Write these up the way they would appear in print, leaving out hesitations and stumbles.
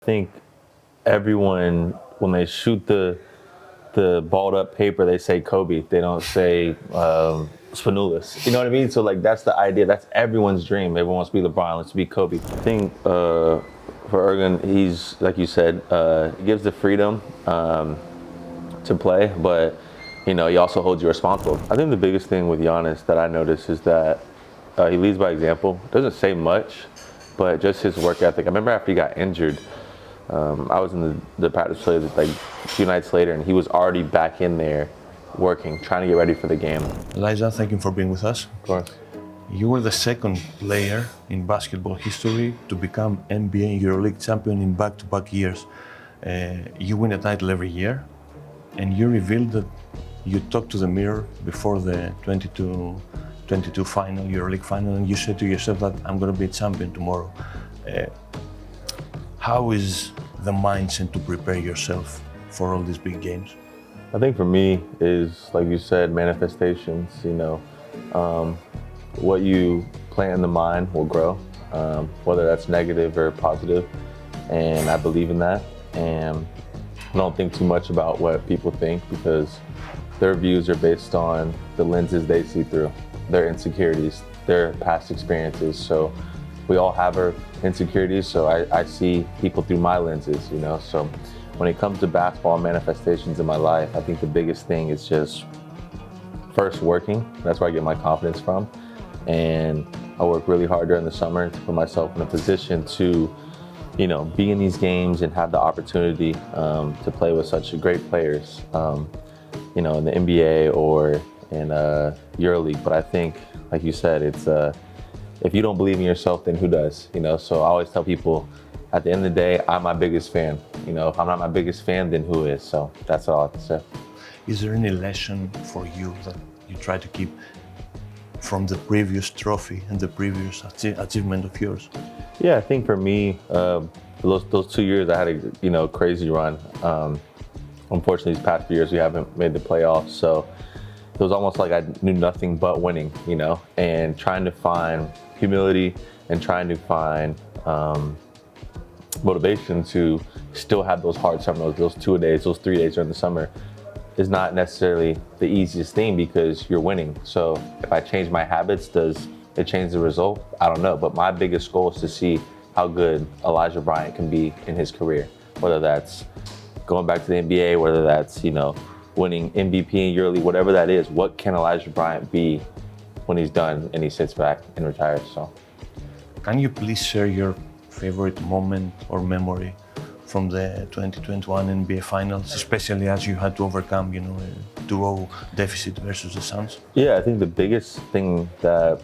I think everyone, when they shoot the balled up paper, they say Kobe. They don't say Spanoulis. You know what I mean? So like that's the idea. That's everyone's dream. Everyone wants to be LeBron, wants to be Kobe. I think for Ergen, he's like you said, he gives the freedom to play, but he also holds you responsible. I think the biggest thing with Giannis that I notice is that he leads by example. Doesn't say much, but just his work ethic. I remember after he got injured, I was in the practice facility like a few nights later, and he was already back in there working, trying to get ready for the game. Elijah, thank you for being with us. Of course. You were the second player in basketball history to become NBA and EuroLeague champion in back-to-back years. You win a title every year, and you revealed that you talked to the mirror before the 22 final, EuroLeague final, and you said to yourself that I'm going to be a champion tomorrow. How is the mindset to prepare yourself for all these big games? I think for me is, like you said, manifestations. What you plant in the mind will grow, whether that's negative or positive. And I believe in that. And I don't think too much about what people think because their views are based on the lenses they see through, their insecurities, their past experiences. So we all have our insecurities, so I see people through my lenses, So when it comes to basketball manifestations in my life, I think the biggest thing is just first working. That's where I get my confidence from. And I work really hard during the summer to put myself in a position to, be in these games and have the opportunity to play with such great players, in the NBA or in EuroLeague. But I think, like you said, it's if you don't believe in yourself, then who does? So I always tell people, at the end of the day, I'm my biggest fan. If I'm not my biggest fan, then who is? So that's all I have to say. Is there any lesson for you that you try to keep from the previous trophy and the previous achievement of yours? Yeah, I think for me, those 2 years I had a crazy run. Unfortunately, these past few years we haven't made the playoffs, so it was almost like I knew nothing but winning, and trying to find humility and trying to find motivation to still have those hard summers, those 2 days, those 3 days during the summer is not necessarily the easiest thing because you're winning. So if I change my habits, does it change the result? I don't know, but my biggest goal is to see how good Elijah Bryant can be in his career, whether that's going back to the NBA, whether that's, winning MVP in EuroLeague, whatever that is. What can Elijah Bryant be when he's done and he sits back and retires? So, can you please share your favorite moment or memory from the 2021 NBA Finals, especially as you had to overcome, a 2-0 deficit versus the Suns? Yeah, I think the biggest thing that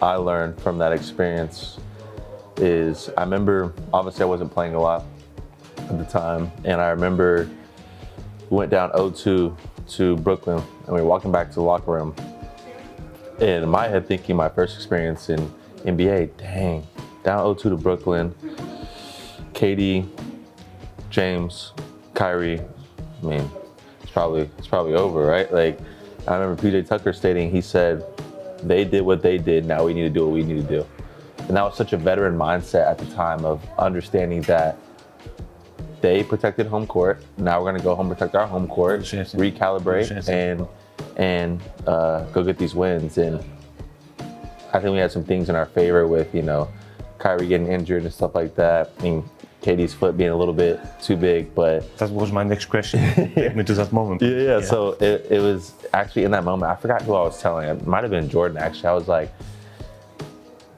I learned from that experience is I remember, obviously I wasn't playing a lot at the time, and I remember we went down 0-2 to Brooklyn, and we were walking back to the locker room. And in my head, thinking my first experience in NBA, dang, down 0-2 to Brooklyn, KD, James, Kyrie. I mean, it's probably over, right? Like, I remember PJ Tucker stating, he said, "They did what they did. Now we need to do what we need to do." And that was such a veteran mindset at the time of understanding that they protected home court. Now we're going to go home, protect our home court, recalibrate, and go get these wins. And I think we had some things in our favor with, Kyrie getting injured and stuff like that. I mean, KD's foot being a little bit too big, but that was my next question. Take me to that moment. Yeah. So it was actually in that moment, I forgot who I was telling. It might have been Jordan, actually. I was like,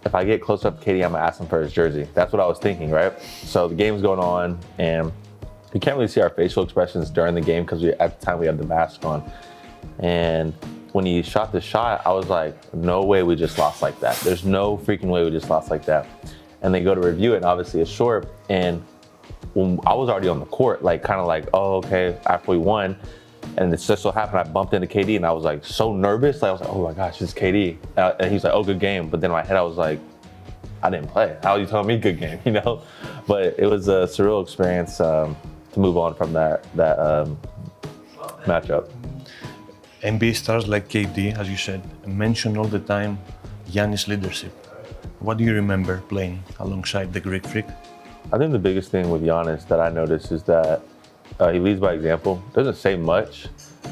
if I get close up to KD, I'm gonna ask him for his jersey. That's what I was thinking, right? So the game's going on, and you can't really see our facial expressions during the game because at the time we had the mask on. And when he shot the shot, I was like, no way we just lost like that. There's no freaking way we just lost like that. And they go to review it, and obviously it's short. And when I was already on the court, kind of like, oh, okay, after we won. And it just so happened I bumped into KD, and I was like so nervous. I was like, oh my gosh, it's KD. And he's like, oh, good game. But then in my head, I was like, I didn't play. How are you telling me good game, But it was a surreal experience to move on from that matchup. NBA stars like KD, as you said, mention all the time Giannis' leadership. What do you remember playing alongside the Greek Freak? I think the biggest thing with Giannis that I noticed is that he leads by example. Doesn't say much,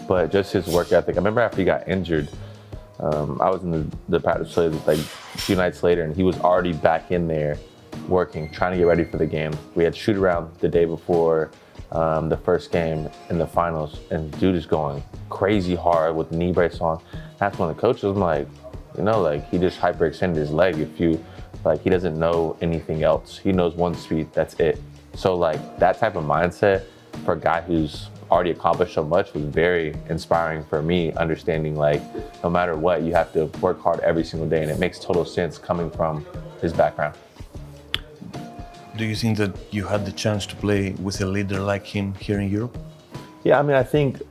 but just his work ethic. I remember after he got injured, I was in the practice facility like a few nights later, and he was already back in there working, trying to get ready for the game. We had shoot around the day before the first game in the finals, and dude is going crazy hard with the knee brace on. That's when the coach was like, like he just hyperextended his leg. He doesn't know anything else. He knows one speed, that's it. So like that type of mindset for a guy who's already accomplished so much was very inspiring for me, understanding like no matter what, you have to work hard every single day, and it makes total sense coming from his background. Do you think that you had the chance to play with a leader like him here in Europe? Yeah, I mean, I think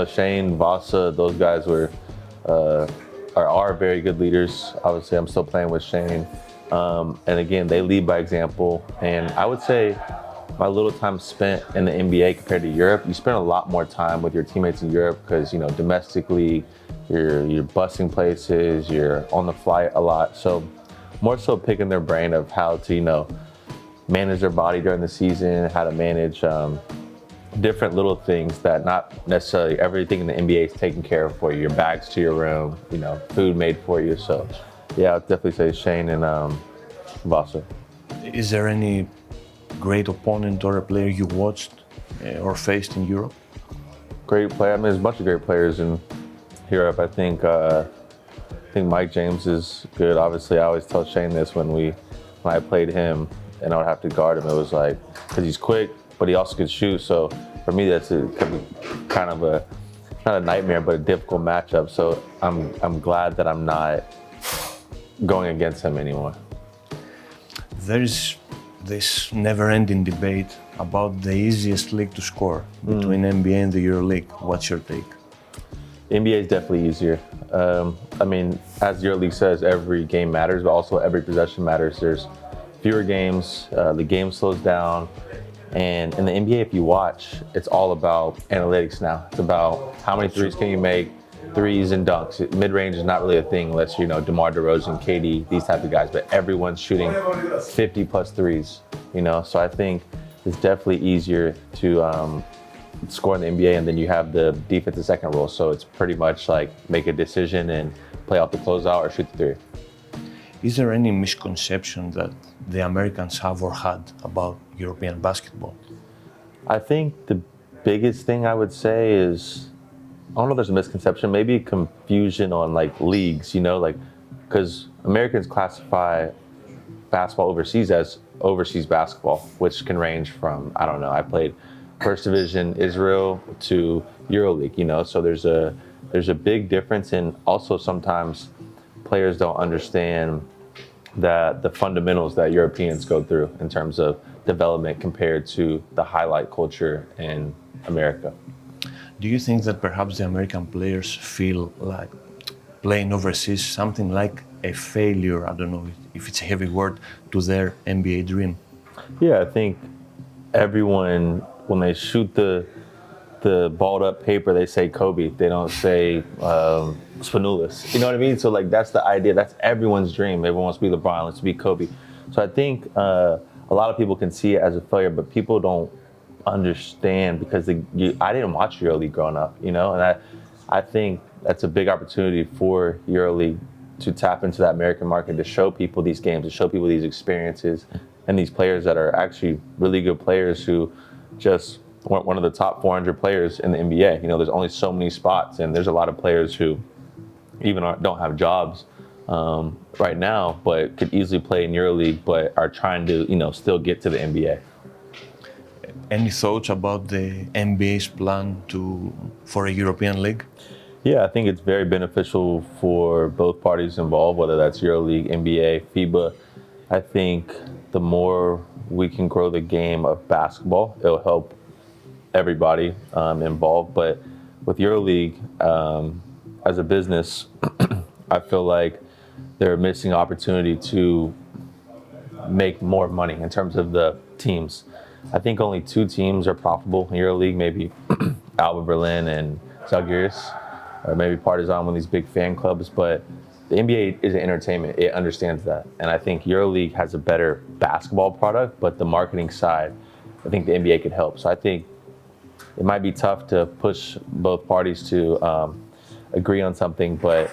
Shane, Vasa, those guys are very good leaders. Obviously, I'm still playing with Shane, and again, they lead by example. And I would say my little time spent in the NBA compared to Europe, you spend a lot more time with your teammates in Europe because domestically, you're busing places, you're on the fly a lot. So more so picking their brain of how to manage their body during the season, how to manage different little things that not necessarily everything in the NBA is taken care of for you. Your bags to your room, food made for you. So yeah, I'd definitely say Shane and Vasa. Is there any great opponent or a player you watched or faced in Europe? Great player. I mean, there's a bunch of great players in Europe. I think Mike James is good. Obviously, I always tell Shane this when I played him and I would have to guard him. It was like, because he's quick, but he also can shoot. So for me, could be kind of not a nightmare, but a difficult matchup. So I'm glad that I'm not going against him anymore. There is this never-ending debate about the easiest league to score between NBA and the EuroLeague. What's your take? NBA is definitely easier. I mean, as EuroLeague says, every game matters, but also every possession matters. There's fewer games, the game slows down, and in the NBA, if you watch, it's all about analytics now. It's about how many threes can you make, threes and dunks. Mid-range is not really a thing unless DeMar DeRozan, KD, these type of guys, but everyone's shooting 50 plus threes, So I think it's definitely easier to score in the NBA, and then you have the defensive second rule. So it's pretty much like make a decision and play off the closeout or shoot the three. Is there any misconception that the Americans have or had about European basketball? I think the biggest thing I would say is, I don't know if there's a misconception, maybe confusion on like leagues, because Americans classify basketball overseas as overseas basketball, which can range from, I don't know, I played first division Israel to EuroLeague, so there's a big difference. And also sometimes players don't understand that the fundamentals that Europeans go through in terms of development compared to the highlight culture in America. Do you think that perhaps the American players feel like playing overseas something like a failure, I don't know if it's a heavy word, to their NBA dream? Yeah, I think everyone, when they shoot the balled up paper, they say Kobe. They don't say Spanoulis. You know what I mean? So like that's the idea. That's everyone's dream. Everyone wants to be LeBron, wants to be Kobe. So I think a lot of people can see it as a failure, but people don't understand because I didn't watch EuroLeague growing up, and I think that's a big opportunity for EuroLeague to tap into that American market, to show people these games, to show people these experiences, and these players that are actually really good players who just weren't one of the top 400 players in the NBA. There's only so many spots, and there's a lot of players who even don't have jobs right now, but could easily play in EuroLeague, but are trying to, still get to the NBA. Any thoughts about the NBA's plan for a European league? Yeah, I think it's very beneficial for both parties involved, whether that's EuroLeague, NBA, FIBA. I think the more we can grow the game of basketball, it'll help everybody involved. But with EuroLeague, as a business, I feel like they're missing opportunity to make more money in terms of the teams. I think only 2 teams are profitable in EuroLeague, maybe Alba Berlin and Zalgiris, or maybe Partizan, one of these big fan clubs. But the NBA is entertainment. It understands that. And I think EuroLeague has a better basketball product, but the marketing side, I think the NBA could help. So I think it might be tough to push both parties to agree on something, but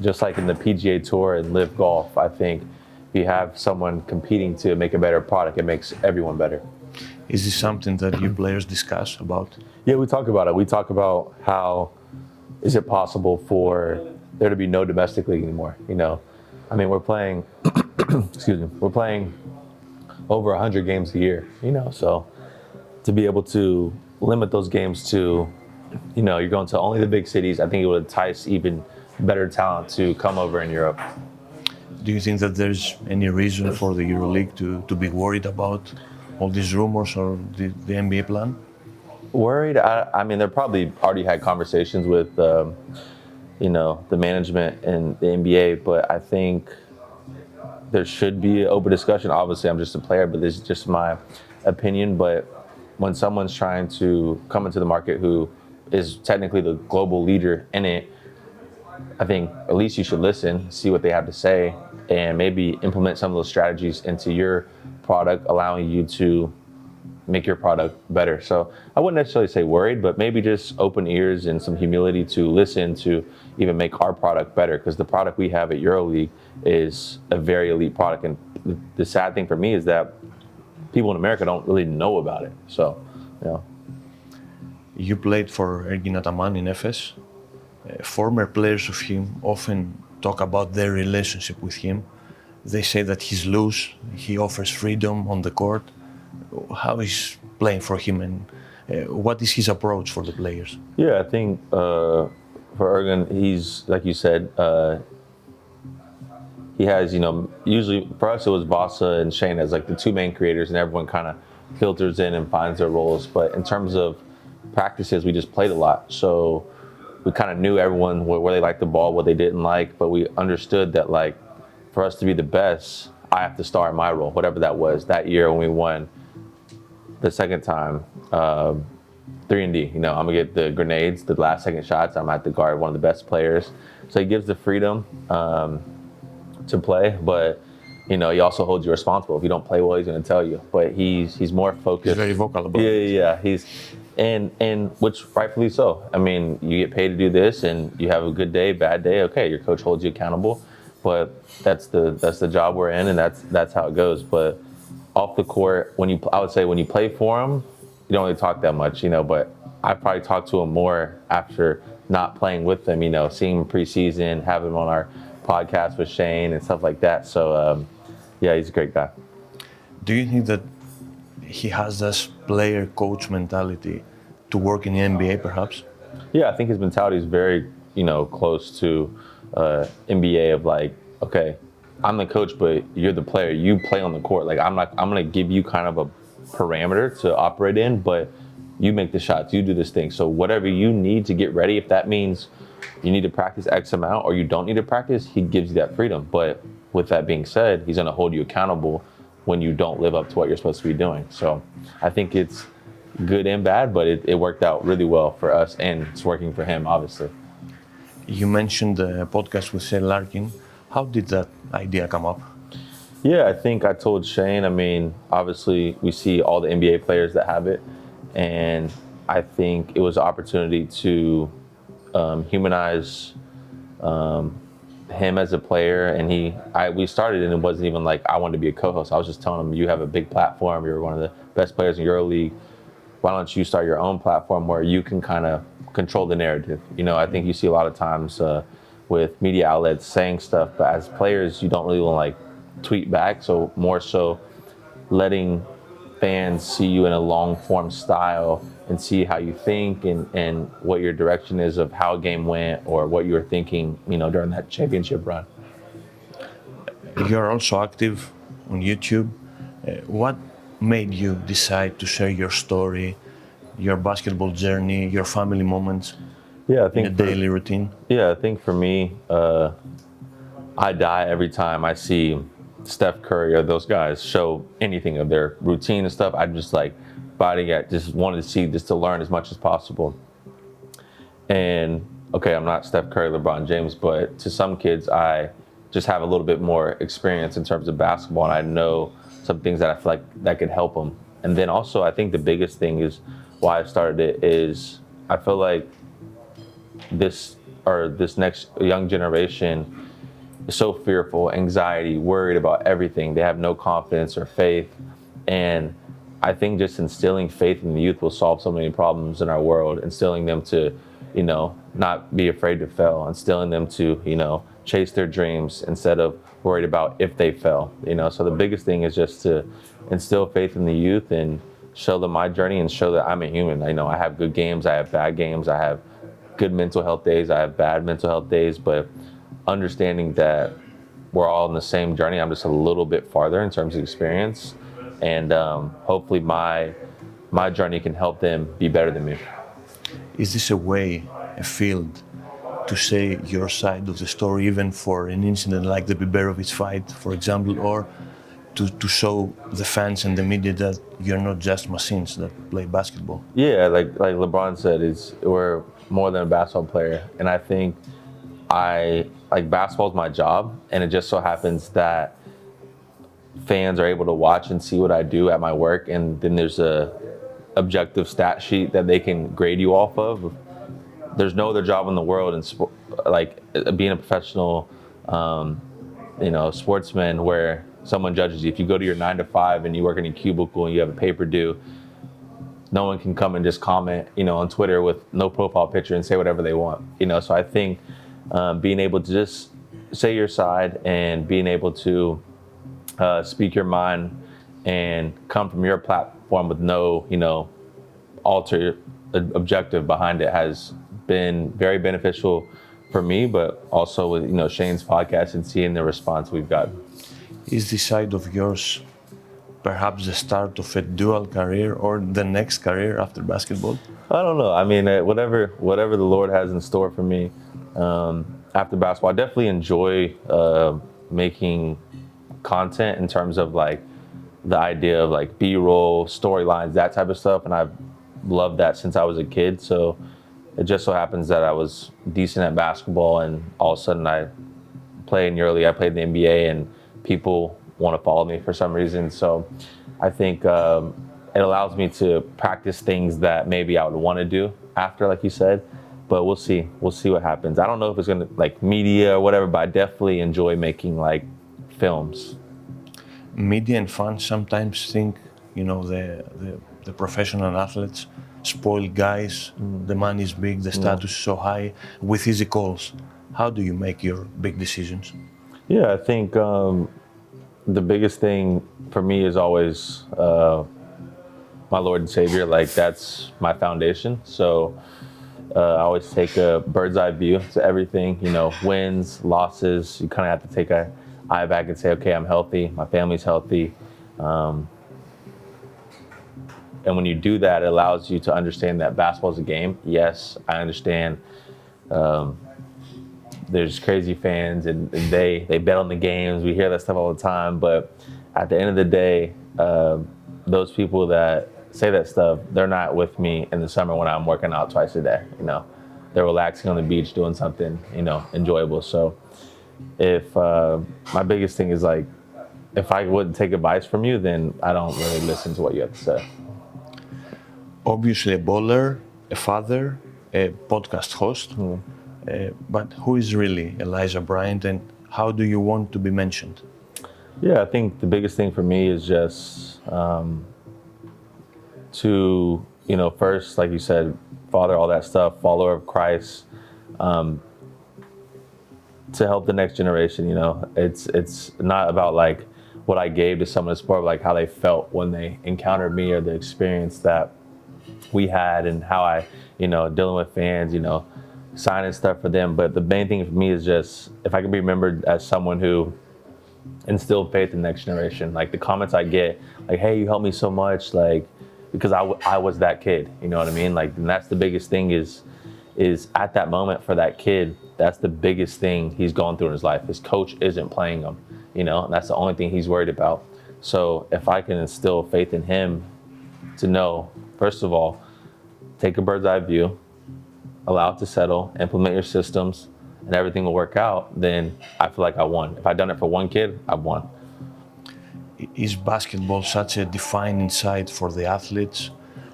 just like in the PGA Tour and Live Golf, I think if you have someone competing to make a better product, it makes everyone better. Is this something that you players discuss about? Yeah, we talk about it. We talk about how is it possible for there to be no domestic league anymore? You know, I mean, we're playing, excuse me, we're playing over 100 games a year, you know, so to be able to limit those games to, you know, you're going to only the big cities, I think it would entice even better talent to come over in Europe. Do you think that there's any reason for the EuroLeague to be worried about all these rumors or the NBA plan? Worried? I mean, they probably already had conversations with, you know, the management and the NBA, but I think there should be an open discussion. Obviously, I'm just a player, but this is just my opinion. But when someone's trying to come into the market who is technically the global leader in it, I think at least you should listen, see what they have to say, and maybe implement some of those strategies into your product, allowing you to make your product better. So I wouldn't necessarily say worried, but maybe just open ears and some humility to listen to even make our product better, because the product we have at EuroLeague is a very elite product. And the sad thing for me is that people in America don't really know about it. So, you know. You played for Ergin Ataman in Efes. Former players of him often talk about their relationship with him. They say that he's loose, he offers freedom on the court. How is playing for him, and what is his approach for the players? Yeah, I think for Ergin, he's, like you said, he has, you know, usually for us it was Vasa and Shane as like the two main creators, and everyone kind of filters in and finds their roles. But in terms of practices, we just played a lot. So we kind of knew everyone where they liked the ball, what they didn't like, but we understood that, like, for us to be the best, I have to start my role, whatever that was. That year when we won the second time, 3-and-D, you know, I'm gonna get the grenades, the last second shots. I'm at the guard, one of the best players. So he gives the freedom to play, but you know, he also holds you responsible. If you don't play well, he's gonna tell you. But he's more focused. He's very vocal about it. Yeah. He's and which rightfully so. I mean, you get paid to do this, and you have a good day, bad day. Okay, your coach holds you accountable, but that's the job we're in, and that's how it goes. But off the court, I would say when you play for him, you don't really talk that much, you know. But I probably talk to him more after not playing with them, you know, seeing him preseason, having him on our podcast with Shane and stuff like that. So yeah, he's a great guy. Do you think that he has this player-coach mentality to work in the NBA, perhaps? Yeah, I think his mentality is very, you know, close to NBA of like, okay, I'm the coach, but you're the player. You play on the court. Like, I'm gonna give you kind of a parameter to operate in, but you make the shots, you do this thing. So whatever you need to get ready, if that means you need to practice X amount or you don't need to practice, he gives you that freedom. But with that being said, he's gonna hold you accountable when you don't live up to what you're supposed to be doing. So I think it's good and bad, but it worked out really well for us, and it's working for him, obviously. You mentioned the podcast with Shane Larkin. How did that idea come up? Yeah, I think I told Shane, I mean, obviously we see all the NBA players that have it, and I think it was an opportunity to humanize him as a player. And we started, and it wasn't even like I wanted to be a co-host. I was just telling him, you have a big platform, you're one of the best players in EuroLeague. Why don't you start your own platform where you can kind of control the narrative? You know, I think you see a lot of times with media outlets saying stuff, but as players, you don't really want to like tweet back. So more so letting fans see you in a long form style and see how you think and what your direction is of how a game went or what you were thinking, you know, during that championship run. You're also active on YouTube. What made you decide to share your story, your basketball journey, your family moments in a daily routine? Yeah, I think for me, I die every time I see Steph Curry or those guys show anything of their routine and stuff. I'm just like just wanted to see, just to learn as much as possible. And okay, I'm not Steph Curry, LeBron James, but to some kids, I just have a little bit more experience in terms of basketball, and I know some things that I feel like that could help them. And then also, I think the biggest thing is why I started it is I feel like this next young generation is so fearful, anxiety, worried about everything. They have no confidence or faith, and I think just instilling faith in the youth will solve so many problems in our world. Instilling them to, not be afraid to fail. Instilling them to, chase their dreams instead of worried about if they fail. So the biggest thing is just to instill faith in the youth and show them my journey and show that I'm a human. I have good games, I have bad games, I have good mental health days, I have bad mental health days, but understanding that we're all on the same journey. I'm just a little bit farther in terms of experience, and hopefully my journey can help them be better than me. Is this a way, a field, to say your side of the story, even for an incident like the Biberovic fight, for example, or to show the fans and the media that you're not just machines that play basketball? Yeah, like LeBron said, we're more than a basketball player, and I think basketball is my job, and it just so happens that fans are able to watch and see what I do at my work, and then there's a objective stat sheet that they can grade you off of. There's no other job in the world in being a professional, sportsman where someone judges you. If you go to your 9 to 5 and you work in a cubicle and you have a paper due, no one can come and just comment, on Twitter with no profile picture and say whatever they want. So I think being able to just say your side and being able to speak your mind and come from your platform with no, alter objective behind it has been very beneficial for me, but also with, Shane's podcast and seeing the response we've gotten. Is this side of yours perhaps the start of a dual career or the next career after basketball? I don't know. I mean, whatever the Lord has in store for me after basketball, I definitely enjoy making content in terms of the idea of B-roll, storylines, that type of stuff, and I've loved that since I was a kid. So it just so happens that I was decent at basketball, and all of a sudden I played in EuroLeague, I played in the NBA, and people want to follow me for some reason. So I think it allows me to practice things that maybe I would want to do after, like you said, but we'll see what happens. I don't know if it's going to media or whatever, but I definitely enjoy making films. Media and fans sometimes think, the professional athletes spoil guys, the money is big, the status is so high, with easy calls. How do you make your big decisions? Yeah, I think the biggest thing for me is always my Lord and Savior. That's my foundation. So I always take a bird's eye view to everything, wins, losses. You kind of have to take an eye back and say, okay, I'm healthy, my family's healthy. And when you do that, it allows you to understand that basketball is a game. Yes, I understand there's crazy fans and they bet on the games. We hear that stuff all the time. But at the end of the day, those people that say that stuff, they're not with me in the summer when I'm working out twice a day. They're relaxing on the beach doing something, enjoyable. So if my biggest thing is if I wouldn't take advice from you, then I don't really listen to what you have to say. Obviously a bowler, a father, a podcast host, but who is really Elijah Bryant and how do you want to be mentioned? Yeah, I think the biggest thing for me is just to, first, like you said, father, all that stuff, follower of Christ, to help the next generation. It's not about what I gave to someone, it's more of how they felt when they encountered me or the experience that we had and how I, dealing with fans, signing stuff for them. But the main thing for me is just if I can be remembered as someone who instilled faith in the next generation. The comments I get, hey, you helped me so much, because I was that kid, you know what I mean? And that's the biggest thing is at that moment for that kid, that's the biggest thing he's gone through in his life. His coach isn't playing him, and that's the only thing he's worried about. So if I can instill faith in him to know, first of all, take a bird's eye view, allow it to settle, implement your systems, and everything will work out, then I feel like I won. If I'd done it for one kid, I've won. Is basketball such a defining side for the athletes,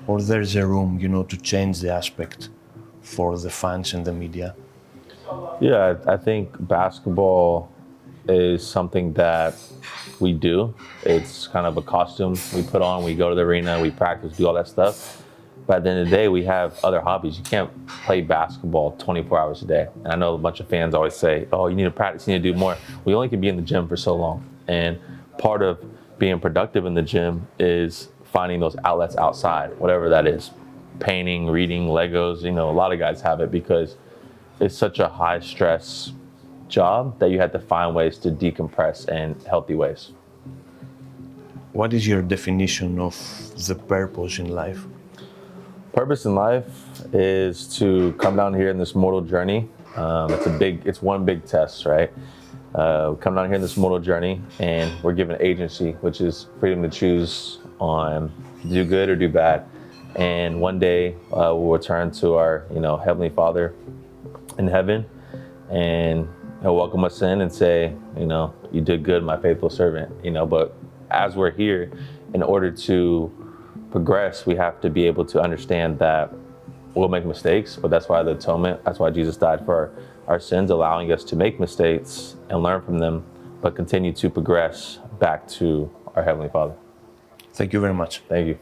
or there's a room, to change the aspect for the fans and the media? Yeah, I think basketball is something that we do. It's kind of a costume we put on. We go to the arena, we practice, do all that stuff. But at the end of the day, we have other hobbies. You can't play basketball 24 hours a day. And I know a bunch of fans always say, oh, you need to practice, you need to do more. We only can be in the gym for so long. And part of being productive in the gym is finding those outlets outside, whatever that is. Painting, reading, Legos, a lot of guys have it because it's such a high stress job that you have to find ways to decompress in healthy ways. What is your definition of the purpose in life? Purpose in life is to come down here in this mortal journey. It's one big test, right? Come down here in this mortal journey, and we're given agency, which is freedom to choose on do good or do bad. And one day we'll return to our, Heavenly Father in heaven, and He'll welcome us in and say, you did good, my faithful servant. But as we're here, in order to progress, we have to be able to understand that we'll make mistakes, but that's why the atonement, that's why Jesus died for our sins, allowing us to make mistakes and learn from them, but continue to progress back to our Heavenly Father. Thank you very much. Thank you.